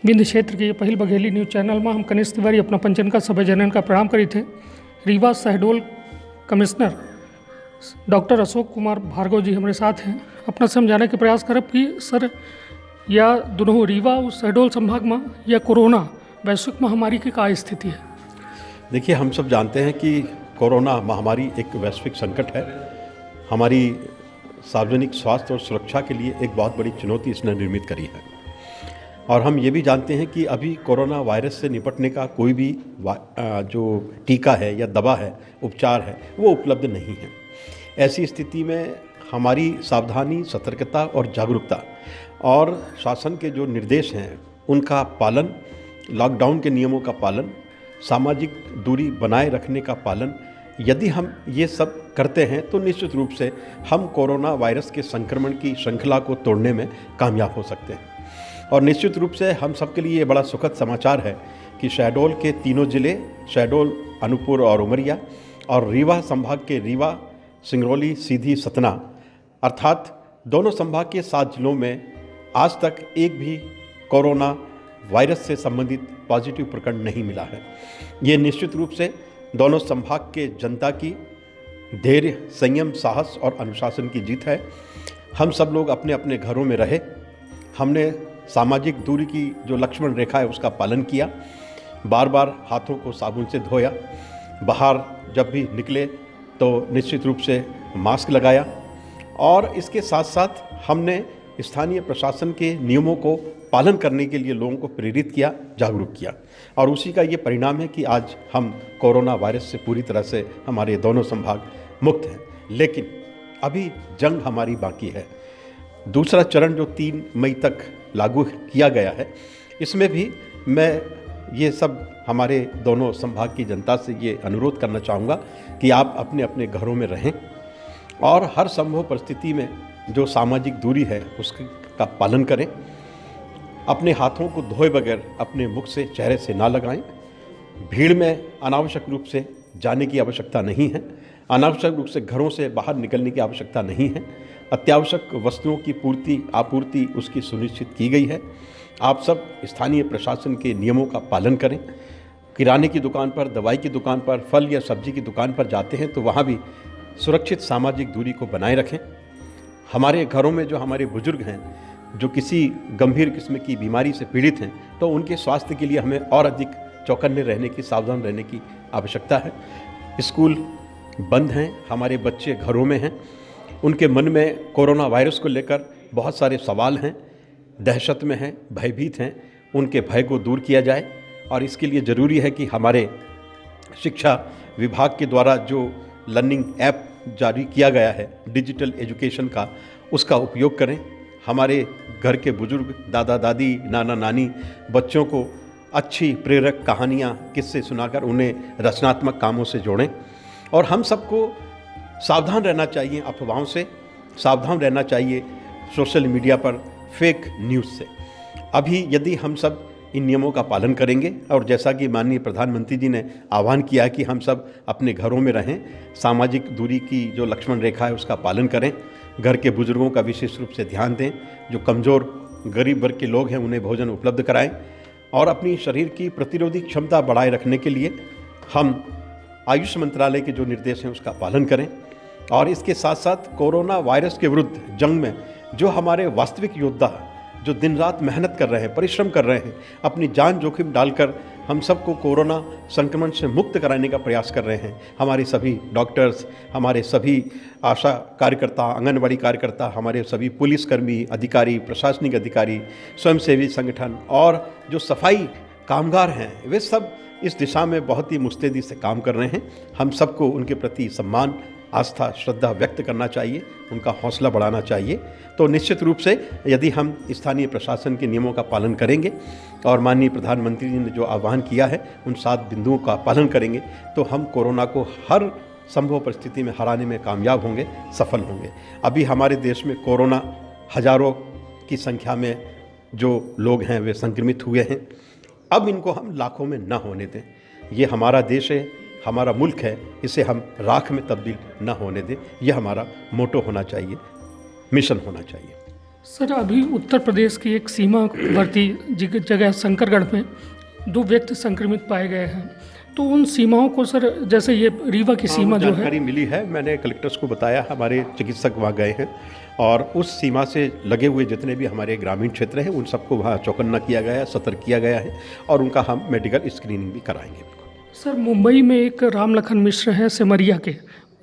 विंध्य क्षेत्र के पहिल बघेली न्यूज़ चैनल में हम कनिष्ठ तिवारी अपना पंचन का सभा जनन का प्रणाम करी थे। रीवा शहडोल कमिश्नर डॉक्टर अशोक कुमार भार्गव जी हमारे साथ हैं। अपना समझाने के प्रयास करब कि सर या दोनों रीवा और शहडोल संभाग में या कोरोना वैश्विक महामारी की क्या स्थिति है। देखिए, हम सब जानते हैं कि कोरोना महामारी एक वैश्विक संकट है। हमारी सार्वजनिक स्वास्थ्य और सुरक्षा के लिए एक बहुत बड़ी चुनौती इसने निर्मित करी है। और हम ये भी जानते हैं कि अभी कोरोना वायरस से निपटने का कोई भी जो टीका है या दवा है, उपचार है, वो उपलब्ध नहीं है। ऐसी स्थिति में हमारी सावधानी, सतर्कता और जागरूकता और शासन के जो निर्देश हैं उनका पालन, लॉकडाउन के नियमों का पालन, सामाजिक दूरी बनाए रखने का पालन, यदि हम ये सब करते हैं तो निश्चित रूप से हम कोरोना वायरस के संक्रमण की श्रृंखला को तोड़ने में कामयाब हो सकते हैं। और निश्चित रूप से हम सबके लिए ये बड़ा सुखद समाचार है कि शहडोल के तीनों ज़िले, शहडोल, अनूपपुर और उमरिया, और रीवा संभाग के रीवा, सिंगरौली, सीधी, सतना, अर्थात दोनों संभाग के 7 जिलों में आज तक एक भी कोरोना वायरस से संबंधित पॉजिटिव प्रकरण नहीं मिला है। ये निश्चित रूप से दोनों संभाग के जनता की धैर्य, संयम, साहस और अनुशासन की जीत है। हम सब लोग अपने अपने घरों में रहे, हमने सामाजिक दूरी की जो लक्ष्मण रेखा है उसका पालन किया, बार बार हाथों को साबुन से धोया, बाहर जब भी निकले तो निश्चित रूप से मास्क लगाया, और इसके साथ साथ हमने स्थानीय प्रशासन के नियमों को पालन करने के लिए लोगों को प्रेरित किया, जागरूक किया, और उसी का ये परिणाम है कि आज हम कोरोना वायरस से पूरी तरह से हमारे दोनों संभाग मुक्त हैं। लेकिन अभी जंग हमारी बाकी है। दूसरा चरण जो 3 मई तक लागू किया गया है, इसमें भी मैं ये सब हमारे दोनों संभाग की जनता से ये अनुरोध करना चाहूँगा कि आप अपने अपने घरों में रहें और हर संभव परिस्थिति में जो सामाजिक दूरी है उसका पालन करें। अपने हाथों को धोए बगैर अपने मुख से, चेहरे से ना लगाएं। भीड़ में अनावश्यक रूप से जाने की आवश्यकता नहीं है। अनावश्यक रूप से घरों से बाहर निकलने की आवश्यकता नहीं है। अत्यावश्यक वस्तुओं की आपूर्ति उसकी सुनिश्चित की गई है। आप सब स्थानीय प्रशासन के नियमों का पालन करें। किराने की दुकान पर, दवाई की दुकान पर, फल या सब्जी की दुकान पर जाते हैं तो वहाँ भी सुरक्षित सामाजिक दूरी को बनाए रखें। हमारे घरों में जो हमारे बुजुर्ग हैं, जो किसी गंभीर किस्म की बीमारी से पीड़ित हैं, तो उनके स्वास्थ्य के लिए हमें और अधिक चौकन्ने रहने की, सावधान रहने की आवश्यकता है। स्कूल बंद हैं, हमारे बच्चे घरों में हैं, उनके मन में कोरोना वायरस को लेकर बहुत सारे सवाल हैं, दहशत में हैं, भयभीत हैं। उनके भय को दूर किया जाए, और इसके लिए ज़रूरी है कि हमारे शिक्षा विभाग के द्वारा जो लर्निंग ऐप जारी किया गया है डिजिटल एजुकेशन का, उसका उपयोग करें। हमारे घर के बुजुर्ग, दादा दादी, नाना नानी बच्चों को अच्छी प्रेरक कहानियाँ, किस्से सुनाकर उन्हें रचनात्मक कामों से जोड़ें। और हम सबको सावधान रहना चाहिए, अफवाहों से सावधान रहना चाहिए, सोशल मीडिया पर फेक न्यूज़ से। अभी यदि हम सब इन नियमों का पालन करेंगे, और जैसा कि माननीय प्रधानमंत्री जी ने आह्वान किया कि हम सब अपने घरों में रहें, सामाजिक दूरी की जो लक्ष्मण रेखा है उसका पालन करें, घर के बुजुर्गों का विशेष रूप से ध्यान दें, जो कमज़ोर गरीब वर्ग के लोग हैं उन्हें भोजन उपलब्ध कराएं, और अपनी शरीर की प्रतिरोधी क्षमता बढ़ाए रखने के लिए हम आयुष मंत्रालय के जो निर्देश हैं उसका पालन करें। और इसके साथ साथ कोरोना वायरस के विरुद्ध जंग में जो हमारे वास्तविक योद्धा जो दिन रात मेहनत कर रहे हैं, परिश्रम कर रहे हैं, अपनी जान जोखिम डालकर हम सबको कोरोना संक्रमण से मुक्त कराने का प्रयास कर रहे हैं, हमारे सभी डॉक्टर्स, हमारे सभी आशा कार्यकर्ता, आंगनबाड़ी कार्यकर्ता, हमारे सभी पुलिसकर्मी, अधिकारी, प्रशासनिक अधिकारी, स्वयंसेवी संगठन और जो सफाई कामगार हैं, वे सब इस दिशा में बहुत ही मुस्तैदी से काम कर रहे हैं। हम सबको उनके प्रति सम्मान, आस्था, श्रद्धा व्यक्त करना चाहिए, उनका हौसला बढ़ाना चाहिए। तो निश्चित रूप से यदि हम स्थानीय प्रशासन के नियमों का पालन करेंगे और माननीय प्रधानमंत्री जी ने जो आह्वान किया है उन 7 बिंदुओं का पालन करेंगे, तो हम कोरोना को हर संभव परिस्थिति में हराने में कामयाब होंगे, सफल होंगे। अभी हमारे देश में कोरोना हजारों की संख्या में जो लोग हैं वे संक्रमित हुए हैं। अब इनको हम लाखों में न होने दें। ये हमारा देश है, हमारा मुल्क है, इसे हम राख में तब्दील न होने दें। यह हमारा मोटो होना चाहिए, मिशन होना चाहिए। सर अभी उत्तर प्रदेश की एक सीमावर्ती जगह शंकरगढ़ में 2 व्यक्ति संक्रमित पाए गए हैं, तो उन सीमाओं को सर, जैसे ये रीवा की सीमा जो है, जानकारी मिली है, मैंने कलेक्टर्स को बताया, हमारे चिकित्सक वहाँ गए हैं और उस सीमा से लगे हुए जितने भी हमारे ग्रामीण क्षेत्र हैं उन सबको वहाँ चौकन्ना किया गया है, सतर्क किया गया है और उनका हम मेडिकल स्क्रीनिंग भी कराएंगे। सर मुंबई में एक राम लखन मिश्र हैं सिमरिया के,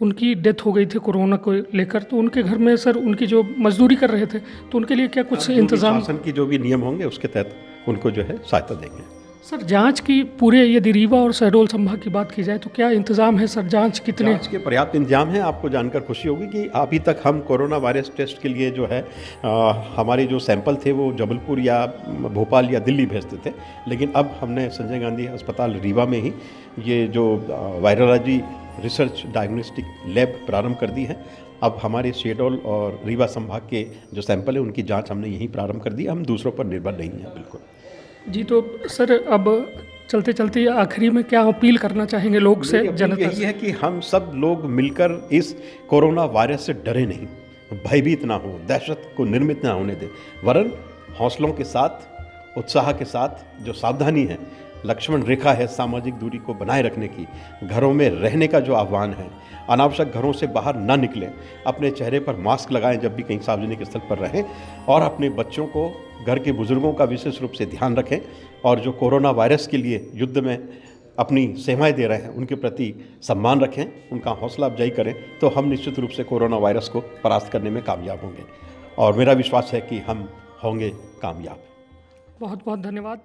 उनकी डेथ हो गई थी कोरोना को लेकर, तो उनके घर में सर उनकी जो मजदूरी कर रहे थे तो उनके लिए क्या कुछ इंतजाम? शासन की जो भी नियम होंगे उसके तहत उनको जो है सहायता देंगे। सर जांच की पूरे, यदि रीवा और शहडोल संभाग की बात की जाए तो क्या इंतजाम है सर? जांच कितने? जांच के पर्याप्त इंतजाम हैं। आपको जानकर खुशी होगी कि अभी तक हम कोरोना वायरस टेस्ट के लिए जो है हमारे जो सैंपल थे वो जबलपुर या भोपाल या दिल्ली भेजते थे, लेकिन अब हमने संजय गांधी अस्पताल रीवा में ही ये जो वायरोलॉजी रिसर्च डायग्नोस्टिक लैब प्रारंभ कर दी है। अब हमारे शहडोल और रीवा संभाग के जो सैंपल है उनकी जांच हमने यहीं प्रारंभ कर दी। हम दूसरों पर निर्भर नहीं हैं बिल्कुल। जी, तो सर अब चलते चलते आखिरी में क्या अपील करना चाहेंगे लोग से, जनता यही है कि हम सब लोग मिलकर इस कोरोना वायरस से डरे नहीं, भयभीत ना हो, दहशत को निर्मित ना होने दें, वरन हौसलों के साथ, उत्साह के साथ जो सावधानी है, लक्ष्मण रेखा है सामाजिक दूरी को बनाए रखने की, घरों में रहने का जो आह्वान है, अनावश्यक घरों से बाहर ना निकलें, अपने चेहरे पर मास्क लगाएं जब भी कहीं सार्वजनिक स्थल पर रहें और अपने बच्चों को, घर के बुजुर्गों का विशेष रूप से ध्यान रखें और जो कोरोना वायरस के लिए युद्ध में अपनी सेवाएं दे रहे हैं उनके प्रति सम्मान रखें, उनका हौसला अफजाई करें, तो हम निश्चित रूप से कोरोना वायरस को परास्त करने में कामयाब होंगे और मेरा विश्वास है कि हम होंगे कामयाब। बहुत बहुत धन्यवाद।